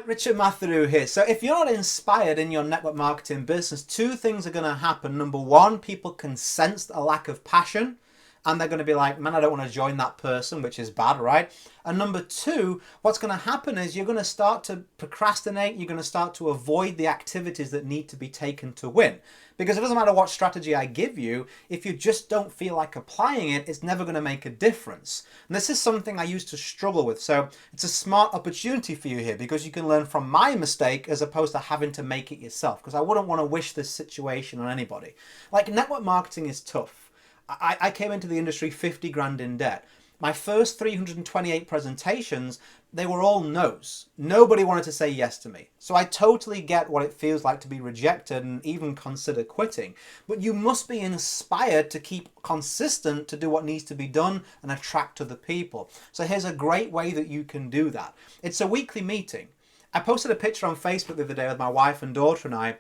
Richard Matharoo here. So if you're not inspired in your network marketing business, two things are going to happen. Number one, people can sense a lack of passion and they're going to be like, man, I don't want to join that person, which is bad, right? And number two, what's going to happen is you're going to start to procrastinate. You're going to start to avoid the activities that need to be taken to win. Because it doesn't matter what strategy I give you, if you just don't feel like applying it, it's never going to make a difference. And this is something I used to struggle with. So it's a smart opportunity for you here because you can learn from my mistake as opposed to having to make it yourself. Because I wouldn't want to wish this situation on anybody. Like, network marketing is tough. I came into the industry 50 grand in debt. My first 328 presentations, they were all no's. Nobody wanted to say yes to me. So I totally get what it feels like to be rejected and even consider quitting. But you must be inspired to keep consistent to do what needs to be done and attract other people. So here's a great way that you can do that. It's a weekly meeting. I posted a picture on Facebook the other day with my wife and daughter and I.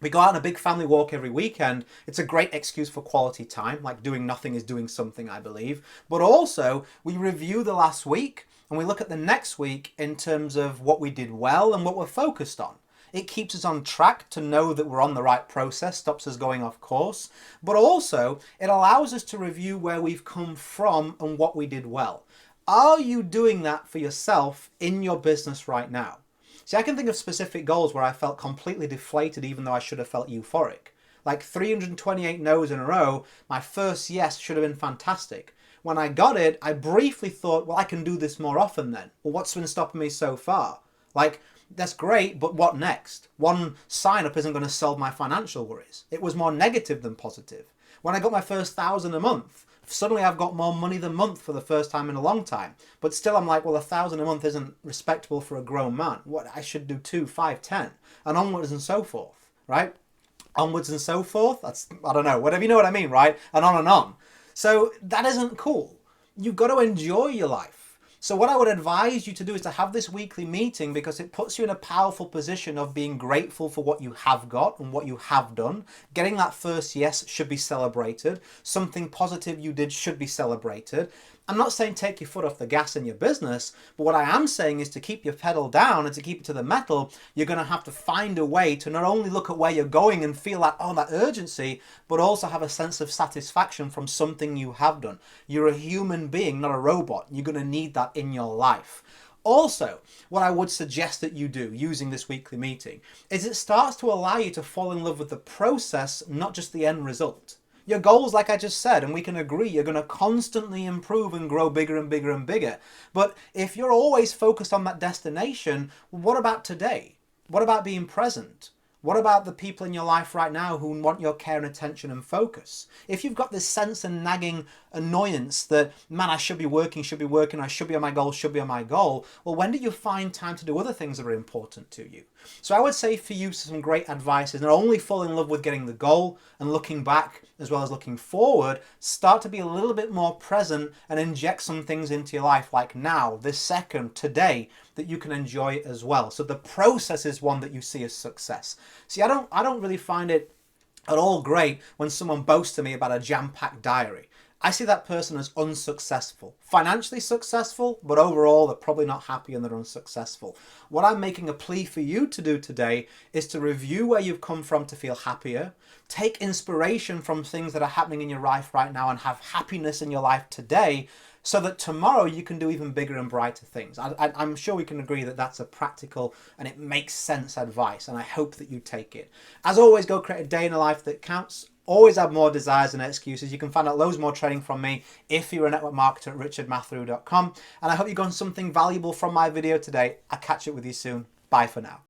We go out on a big family walk every weekend. It's a great excuse for quality time, like doing nothing is doing something, I believe. But also, we review the last week and we look at the next week in terms of what we did well and what we're focused on. It keeps us on track to know that we're on the right process, stops us going off course. But also, it allows us to review where we've come from and what we did well. Are you doing that for yourself in your business right now? See, I can think of specific goals where I felt completely deflated even though I should have felt euphoric. Like 328 no's in a row, my first yes should have been fantastic. When I got it, I briefly thought, well, I can do this more often then. Well, what's been stopping me so far? Like, that's great, but what next? One sign-up isn't going to solve my financial worries. It was more negative than positive. When I got my first 1,000 a month, suddenly I've got more money than month for the first time in a long time. But still I'm like, well, 1,000 a month isn't respectable for a grown man. What, I should do 2, 5, 10, and onwards and so forth, right? Onwards and so forth, that's, I don't know, whatever, you know what I mean, right? And on and on. So that isn't cool. You've got to enjoy your life. So what I would advise you to do is to have this weekly meeting because it puts you in a powerful position of being grateful for what you have got and what you have done. Getting that first yes should be celebrated. Something positive you did should be celebrated. I'm not saying take your foot off the gas in your business, but what I am saying is to keep your pedal down and to keep it to the metal, you're going to have to find a way to not only look at where you're going and feel like, oh, that urgency, but also have a sense of satisfaction from something you have done. You're a human being, not a robot. You're going to need that in your life. Also, what I would suggest that you do using this weekly meeting is it starts to allow you to fall in love with the process, not just the end result. Your goals, like I just said, and we can agree, you're going to constantly improve and grow bigger and bigger and bigger. But if you're always focused on that destination, what about today? What about being present? What about the people in your life right now who want your care and attention and focus? If you've got this sense and nagging annoyance that, man, I should be working, I should be on my goal, should be on my goal, well, when do you find time to do other things that are important to you? So I would say for you some great advice is not only fall in love with getting the goal and looking back as well as looking forward, start to be a little bit more present and inject some things into your life like now, this second, today, that you can enjoy as well. So the process is one that you see as success. See, I don't really find it at all great when someone boasts to me about a jam-packed diary. I see that person as unsuccessful. Financially successful, but overall they're probably not happy and they're unsuccessful. What I'm making a plea for you to do today is to review where you've come from to feel happier, take inspiration from things that are happening in your life right now and have happiness in your life today so that tomorrow you can do even bigger and brighter things. I'm sure we can agree that that's a practical and it makes sense advice, and I hope that you take it. As always, go create a day in a life that counts. Always have more desires than excuses. You can find out loads more training from me if you're a network marketer at richardmatharoo.com. And I hope you got something valuable from my video today. I'll catch up with you soon. Bye for now.